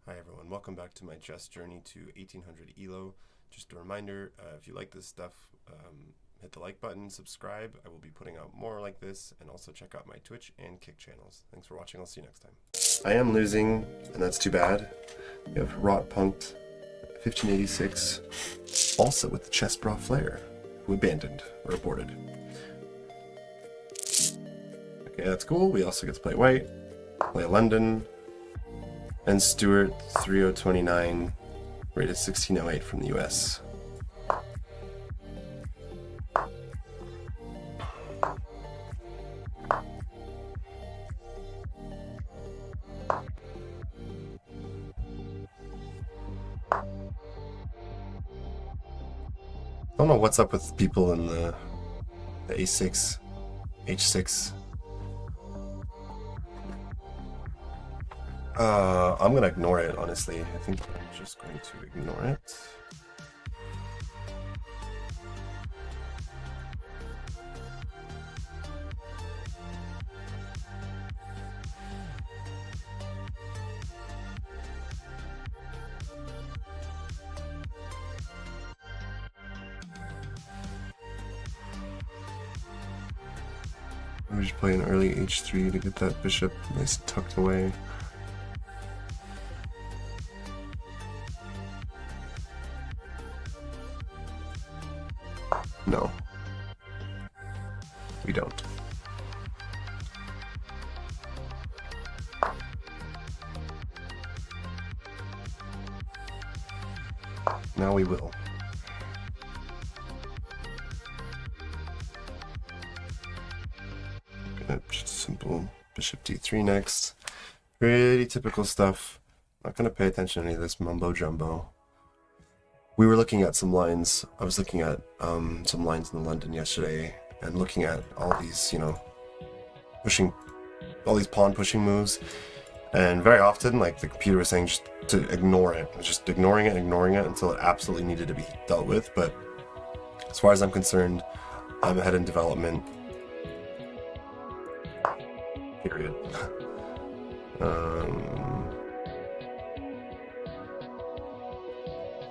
Hi everyone, welcome back to my chess journey to 1800 ELO. Just a reminder, if you like this stuff, hit the like button, subscribe. I will be putting out more like this, and also check out my Twitch and Kick channels. Thanks for watching, I'll see you next time. I am losing, and that's too bad. We have Rot Punked 1586, also with the Chessbrah Flare, who abandoned or aborted. Okay, that's cool. We also get to play white, play London, and Stewart 3029, rated 1608 from the US. I don't know what's up with people in the A6, H6. I'm gonna ignore it, honestly. I think I'm just going to ignore it. I'm just playing early H3 to get that bishop nice and tucked away. No, we don't. Now we will. Just simple bishop d3 next. Pretty typical stuff. Not going to pay attention to any of this mumbo jumbo. We were looking at some lines. I was looking at some lines in London yesterday and looking at all these, pushing, all these pawn pushing moves. And very often, like, the computer was saying just to ignore it. Just ignoring it until it absolutely needed to be dealt with. But as far as I'm concerned, I'm ahead in development. Period.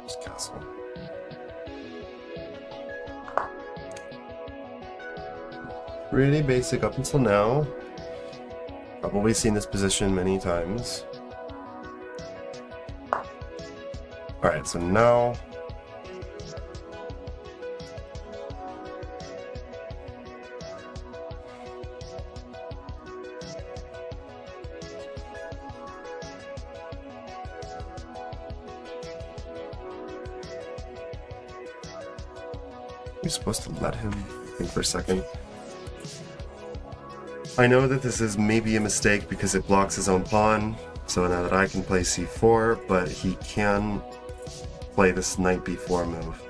Just castle. Really basic up until now. Probably seen this position many times. Alright, so now you're supposed to let him think for a second. I know that this is maybe a mistake because it blocks his own pawn, so now that I can play c4, but he can play this knight b4 move.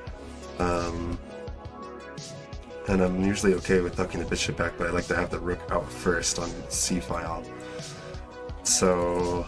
And I'm usually okay with tucking the bishop back, but I like to have the rook out first on c-file. So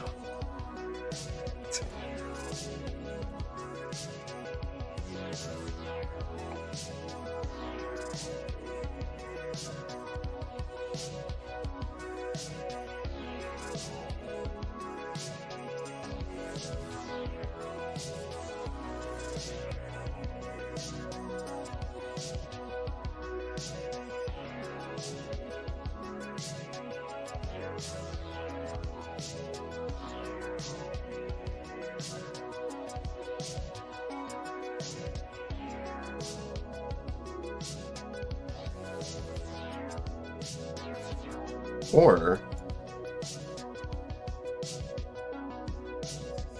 or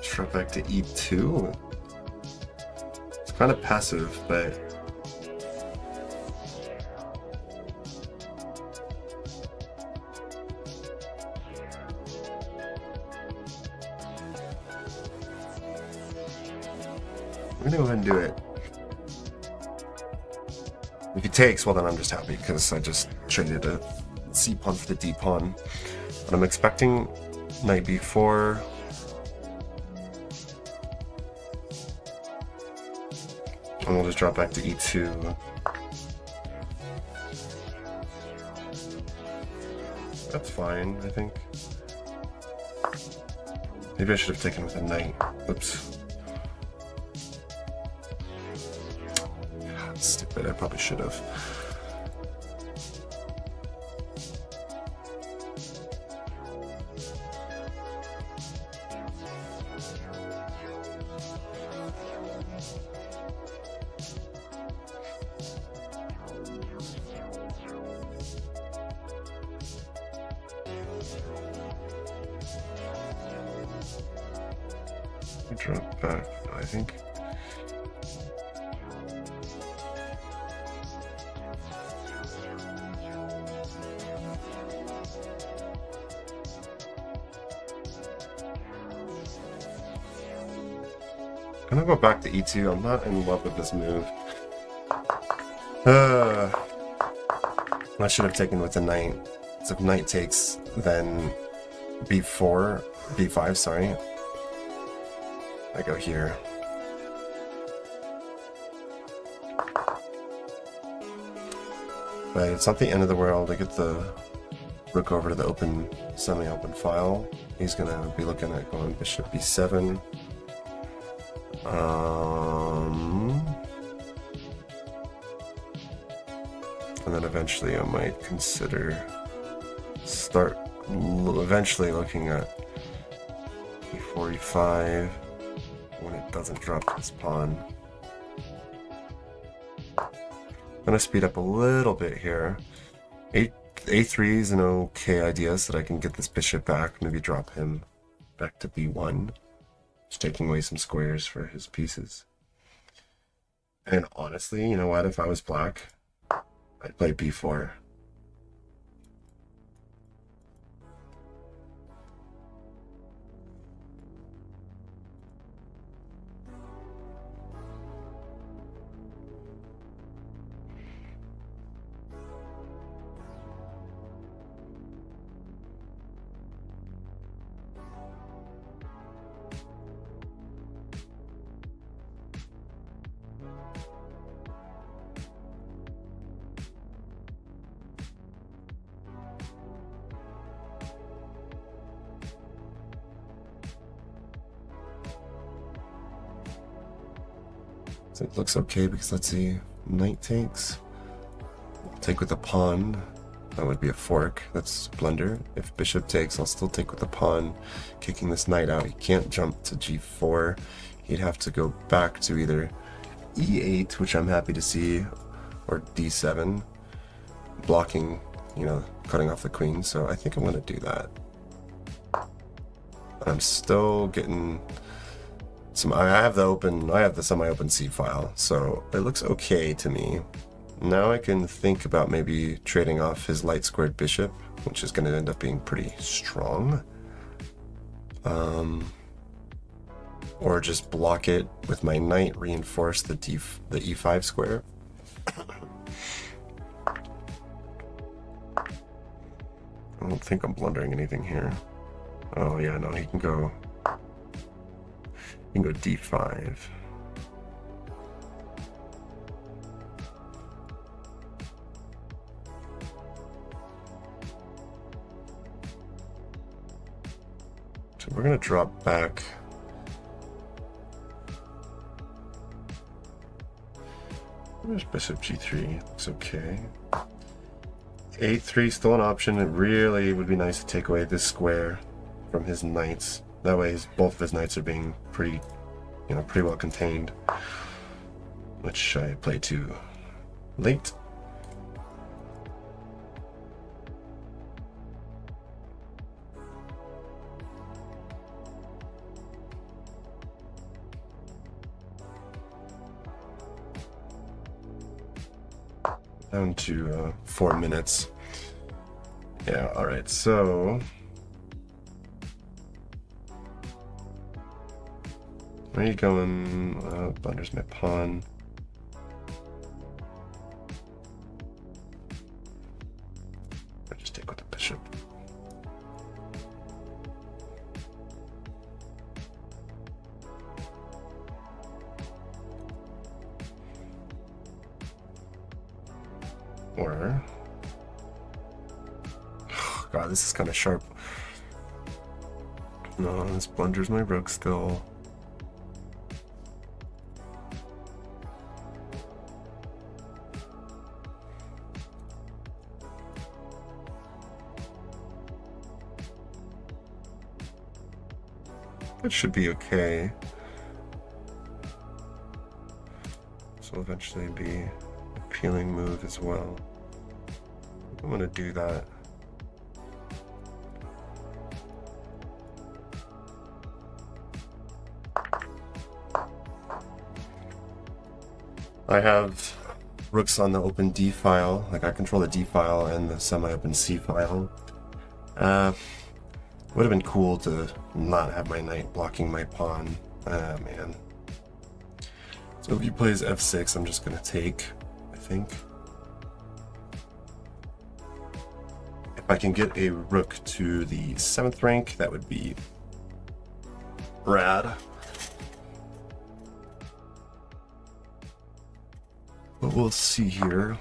drop back to e2. It's kind of passive, but I'm gonna go ahead and do it. If he takes, well then I'm just happy because I just traded a c pawn for the d pawn. But I'm expecting knight b4. And we'll just drop back to e2. That's fine, I think. Maybe I should have taken with a knight. Oops. Stupid, I probably should have. Drop back, I think. I'm gonna go back to E2. I'm not in love with this move. I should have taken with the knight. So if knight takes, then B5, sorry. I go here. But it's not the end of the world. I get the rook over to the open, semi-open file. He's gonna be looking at going bishop B7. And then eventually I might consider eventually looking at E4, E5 when it doesn't drop this pawn. I'm gonna speed up a little bit here. A3 is an okay idea so that I can get this bishop back, maybe drop him back to B1. Just taking away some squares for his pieces. And honestly, you know what, if I was black, I'd play B4. So it looks okay because let's see, knight takes. Take with a pawn. That would be a fork. That's blunder. If bishop takes, I'll still take with the pawn, kicking this knight out. He can't jump to G4. He'd have to go back to either E8, which I'm happy to see, or D7, blocking, you know, cutting off the queen. So I think I'm going to do that. I'm still getting some. I have the semi-open C file, so it looks okay to me. Now I can think about maybe trading off his light squared bishop, which is going to end up being pretty strong. Or just block it with my knight, reinforce the E5 square. I don't think I'm blundering anything here. Oh yeah, no, he can go D5. So we're gonna drop back. There's bishop G3, looks okay. A3 still an option. It really would be nice to take away this square from his knights. That way both of his knights are being pretty well contained. Which I play too late. Down to 4 minutes. Yeah, alright, so where are you going? Blunders my pawn. I just take with the bishop. Or, God, this is kind of sharp. No, this blunders my rook still. That should be okay. This will eventually be an appealing move as well. I'm gonna do that. I have rooks on the open D file, like I control the D file and the semi-open C file. Would have been cool to not have my knight blocking my pawn. Man. So if he plays f6, I'm just gonna take, I think. If I can get a rook to the 7th rank, that would be rad. But we'll see here.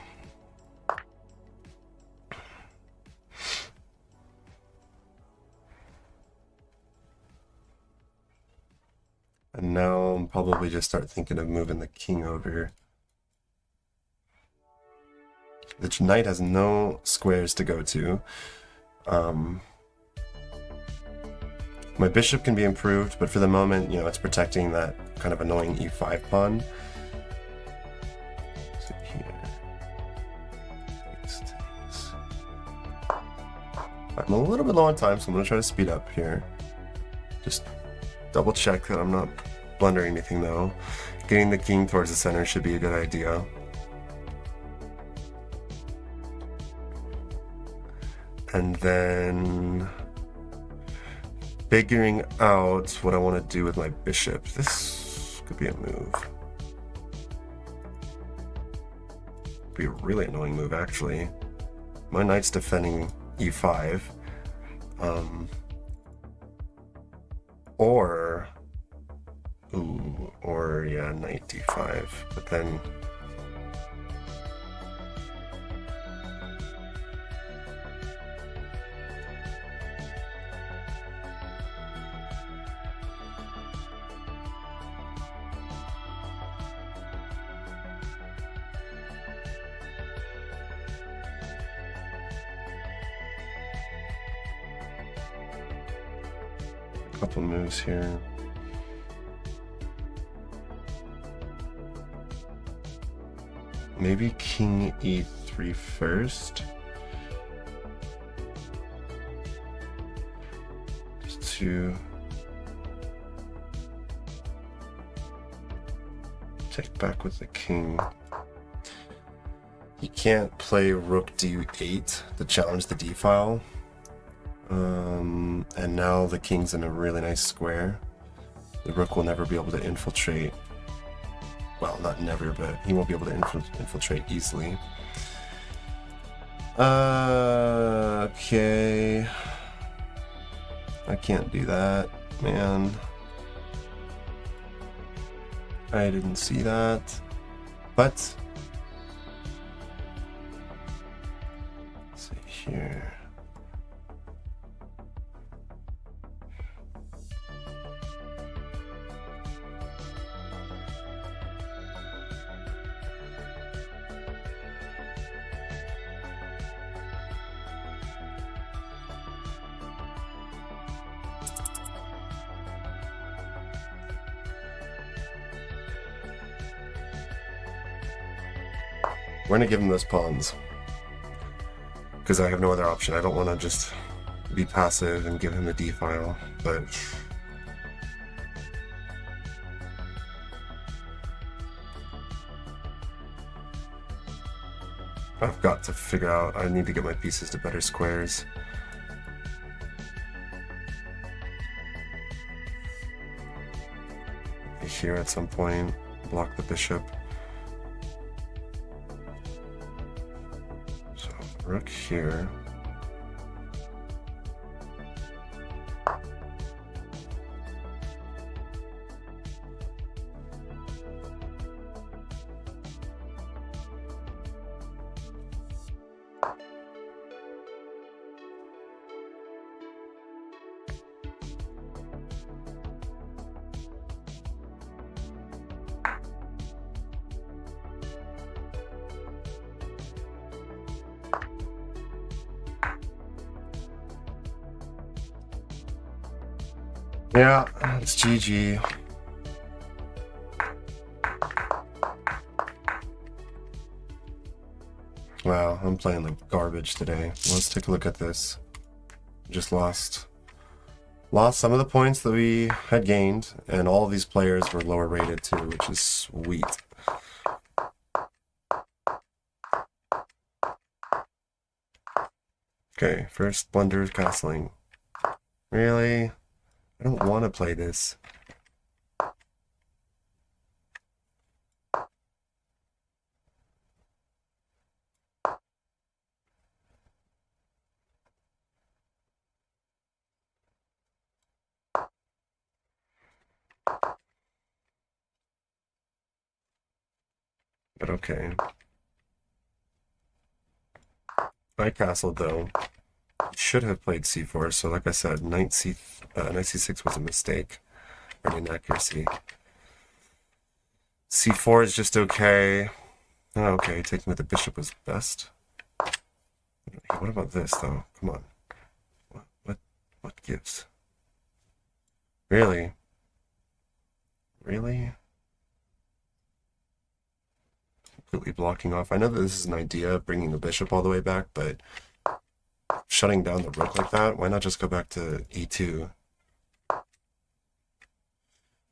And now I'll probably just start thinking of moving the king over. The knight has no squares to go to. My bishop can be improved, but for the moment, you know, it's protecting that kind of annoying e5 pawn. So here. I'm a little bit low on time, so I'm going to try to speed up here. Just double check that I'm not blundering anything though. Getting the king towards the center should be a good idea. And then figuring out what I want to do with my bishop. This could be a move. Be a really annoying move actually. My knight's defending e5. Or yeah, knight d5. But then a couple moves here. Maybe king e3 first. Just to take back with the king. You can't play rook d8 to challenge the d file. And now the king's in a really nice square. The rook will never be able to infiltrate. Well, not never, but he won't be able to infiltrate easily. Okay. I can't do that, man. I didn't see that. But let's see here. We're gonna give him those pawns because I have no other option. I don't want to just be passive and give him the d file, but I've got to figure out. I need to get my pieces to better squares. Here at some point, block the bishop. Rook here. Yeah, it's GG. Wow, I'm playing like garbage today. Let's take a look at this. Just lost some of the points that we had gained, and all of these players were lower rated too, which is sweet. Okay, first Blunder's Castling. Really? I don't want to play this. But okay. I castled though. Should have played c4, so like I said, knight c6 was a mistake, or an inaccuracy. c4 is just okay. Oh, okay, taking with the bishop was best. What about this though? Come on. What gives? Really? Really? Completely blocking off. I know that this is an idea, bringing the bishop all the way back, but shutting down the rook like that, why not just go back to e2?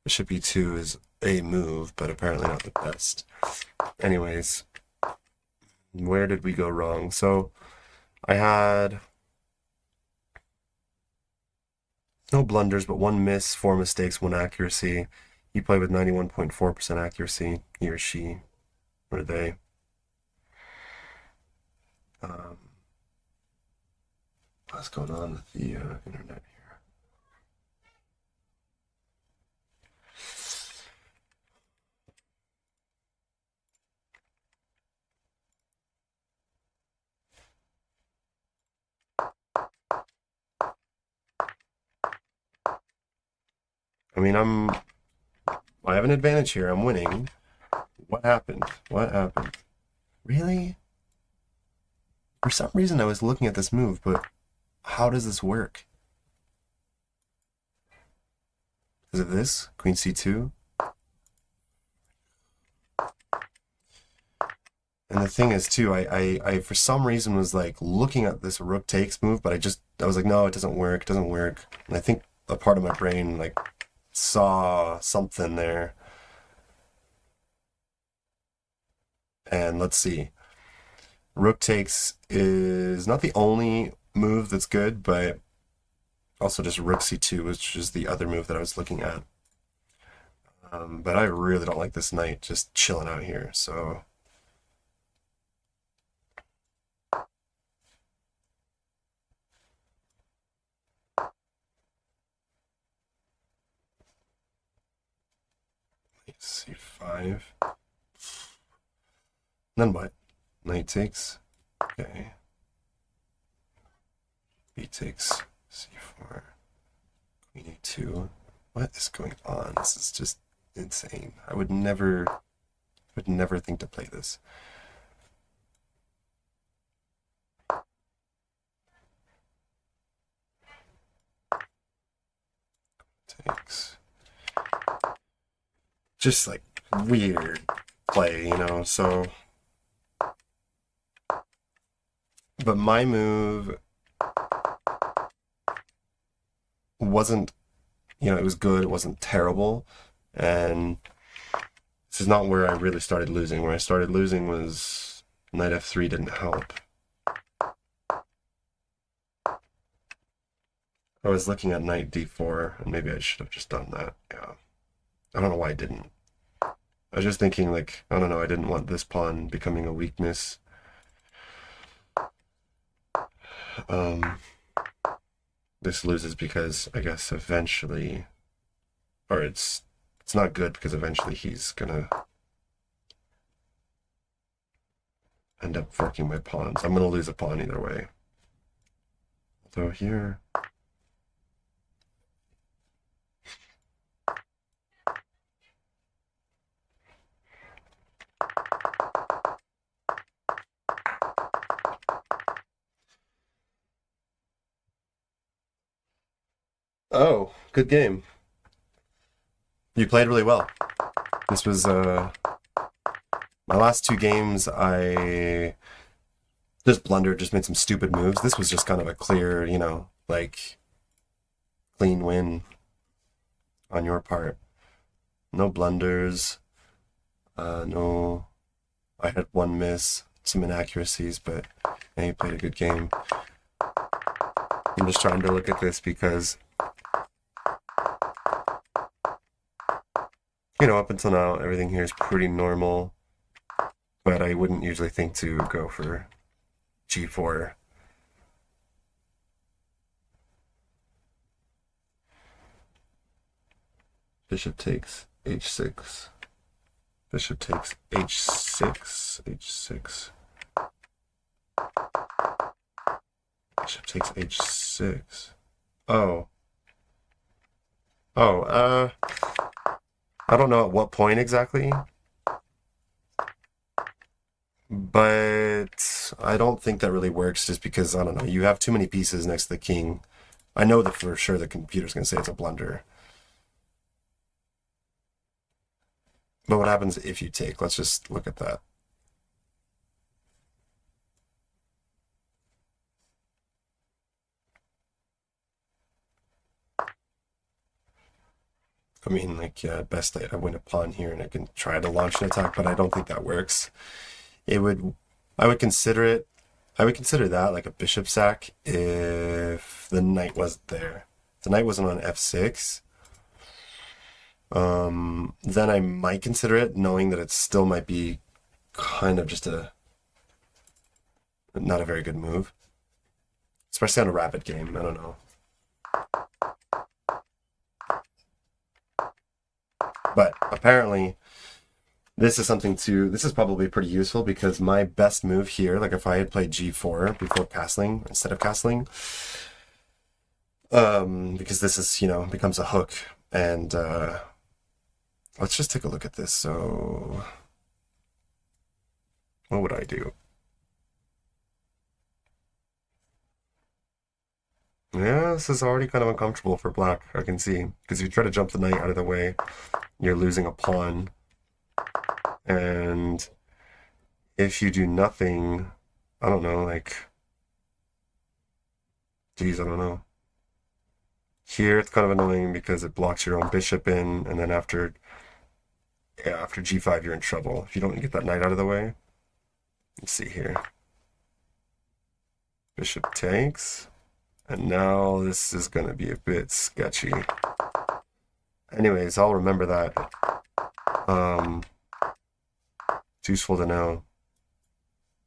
Bishop e2 is a move, but apparently not the best. Anyways, where did we go wrong? So I had no blunders, but one miss, 4 mistakes, 1 accuracy. He played with 91.4% accuracy, he or she, or they. What's going on with the internet here? I mean, I have an advantage here. I'm winning. What happened? What happened? Really? For some reason, I was looking at this move, but how does this work? Is it this? Queen c2? And the thing is, too, I for some reason was like looking at this rook takes move, but I was like, no, it doesn't work. It doesn't work. And I think a part of my brain like saw something there. And let's see. Rook takes is not the only move that's good, but also just rook c2, which is the other move that I was looking at. But I really don't like this knight just chilling out here, so... c5. Then what? Knight takes. Okay. B takes c4. Queen e2. What is going on? This is just insane. I would never think to play this. Takes. Just like weird play, you know, so... But my move wasn't, you know, it was good, it wasn't terrible, and this is not where I really started losing. Where I started losing was knight f3 didn't help. I was looking at knight d4, and maybe I should have just done that, yeah. I don't know why I didn't. I was just thinking, like, I don't know, I didn't want this pawn becoming a weakness. This loses because I guess eventually, or it's not good because eventually he's gonna end up forking my pawns. I'm gonna lose a pawn either way. Although here, oh, good game. You played really well. This was my last two games. I just blundered, just made some stupid moves. This was just kind of a clear, you know, like clean win on your part. No blunders. No, I had one miss, some inaccuracies, but you played a good game. I'm just trying to look at this because, you know, up until now, everything here is pretty normal, but I wouldn't usually think to go for g4. Bishop takes h6. Bishop takes h6, h6. Bishop takes h6. Oh. Oh, I don't know at what point exactly, but I don't think that really works just because, I don't know, you have too many pieces next to the king. I know that for sure the computer's going to say it's a blunder. But what happens if you take? Let's just look at that. I mean, like, yeah, at best I win a pawn here and I can try to launch an attack, but I don't think that works. I would consider it, I would consider that like a bishop sack if the knight wasn't there. If the knight wasn't on f6, then I might consider it, knowing that it still might be kind of just not a very good move. Especially on a rapid game, I don't know. But apparently, this is probably pretty useful because my best move here, like if I had played g4 before castling, instead of castling, because this is, you know, becomes a hook, and let's just take a look at this. So, what would I do? Yeah, this is already kind of uncomfortable for black, I can see, because if you try to jump the knight out of the way, you're losing a pawn. And if you do nothing, I don't know, like, geez, I don't know. Here it's kind of annoying because it blocks your own bishop in, and then after g5 you're in trouble if you don't get that knight out of the way. Let's see here. Bishop takes, and now this is going to be a bit sketchy. Anyways, I'll remember that. It's useful to know.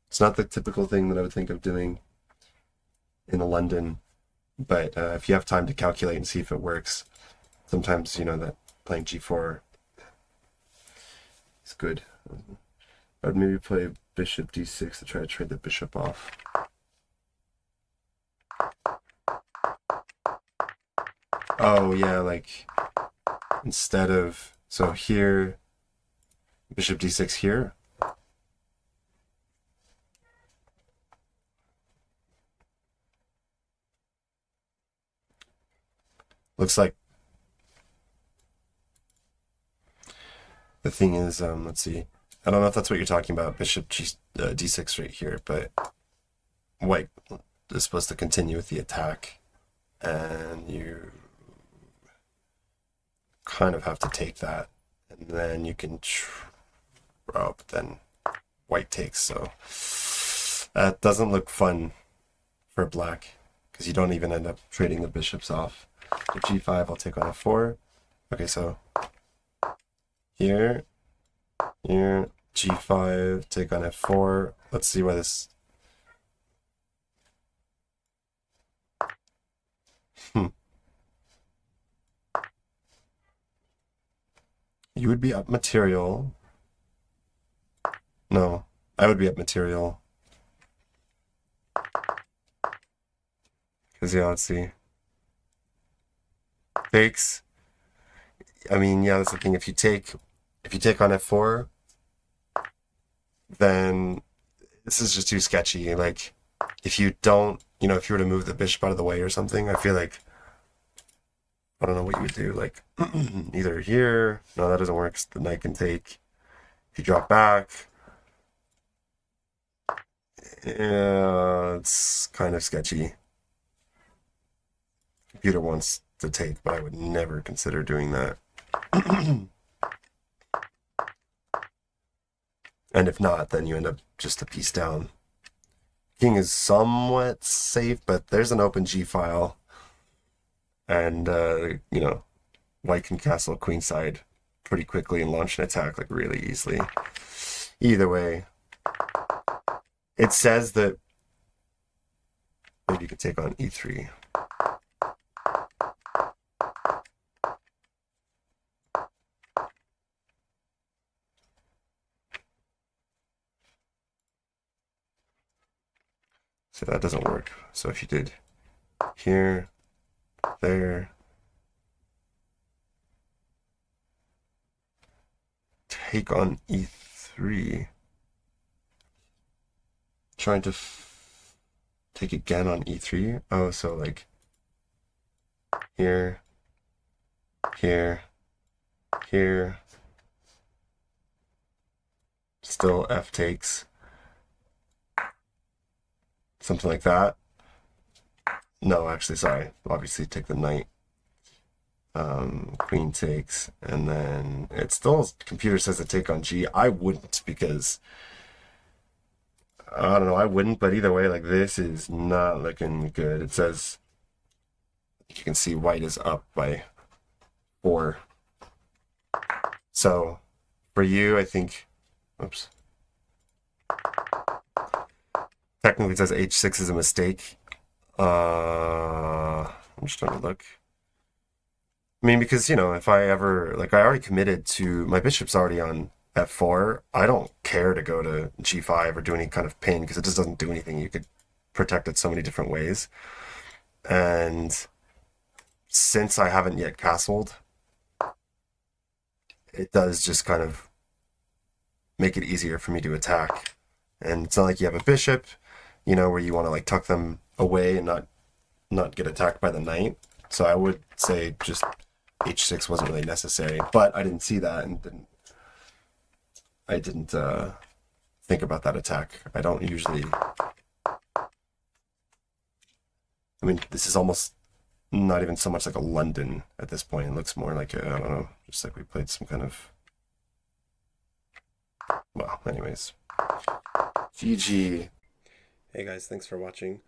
It's not the typical thing that I would think of doing in London, but if you have time to calculate and see if it works, sometimes, you know, that playing g4 is good. I'd maybe play bishop d6 to try to trade the bishop off. Oh yeah, like instead of, so here, bishop d6 here. Looks like the thing is, let's see. I don't know if that's what you're talking about, bishop d6 right here, but white is supposed to continue with the attack, and you kind of have to take that, and then you can but then white takes, so that doesn't look fun for black, because you don't even end up trading the bishops off. So g5, I'll take on f4. Okay, so here, g5, take on f4. Let's see why this... You would be up material. No, I would be up material. Because, yeah, let's see. Takes. I mean, yeah, that's the thing. If you take on f4, then this is just too sketchy. Like, if you don't, you know, if you were to move the bishop out of the way or something, I feel like I don't know what you would do. Like either here. No, that doesn't work. The knight can take. If you drop back, yeah, it's kind of sketchy. Computer wants to take, but I would never consider doing that. And if not, then you end up just a piece down. King is somewhat safe, but there's an open G file. And, white can castle queenside pretty quickly and launch an attack like really easily. Either way, it says that maybe you could take on e3. So that doesn't work. So if you did here, there, take on e3, trying to take again on e3. Oh, so like here, here, here, still f takes, something like that. No, actually, sorry. Obviously, take the knight. Queen takes, and then it still, computer says to take on G. I wouldn't, because I don't know, I wouldn't, but either way, like, this is not looking good. It says, you can see white is up by 4. So for you, I think, oops, technically it says h6 is a mistake. I'm just trying to look. I mean, because, if I ever, like, I already committed to, my bishop's already on f4. I don't care to go to g5 or do any kind of pin, because it just doesn't do anything. You could protect it so many different ways. And since I haven't yet castled, it does just kind of make it easier for me to attack. And it's not like you have a bishop, where you want to like tuck them away and not get attacked by the knight. So I would say just h6 wasn't really necessary, but I didn't see that and didn't think about that attack. I don't usually. I mean, this is almost not even so much like a London at this point. It looks more like I don't know, just like we played some kind of. Well, anyways, GG. Hey guys, thanks for watching.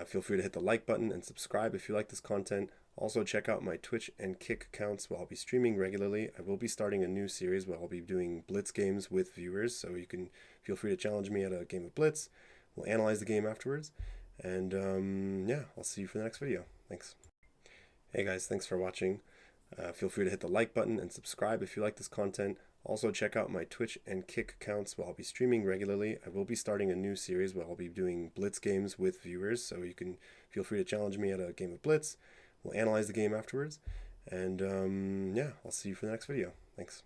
Feel free to hit the like button and subscribe if you like this content. Also, check out my Twitch and Kick accounts where I'll be streaming regularly. I will be starting a new series where I'll be doing Blitz games with viewers, so you can feel free to challenge me at a game of Blitz. We'll analyze the game afterwards. And yeah, I'll see you for the next video. Thanks. Hey guys, thanks for watching. Feel free to hit the like button and subscribe if you like this content. Also, check out my Twitch and Kick accounts where I'll be streaming regularly. I will be starting a new series where I'll be doing Blitz games with viewers, so you can feel free to challenge me at a game of Blitz. We'll analyze the game afterwards. And yeah, I'll see you for the next video. Thanks.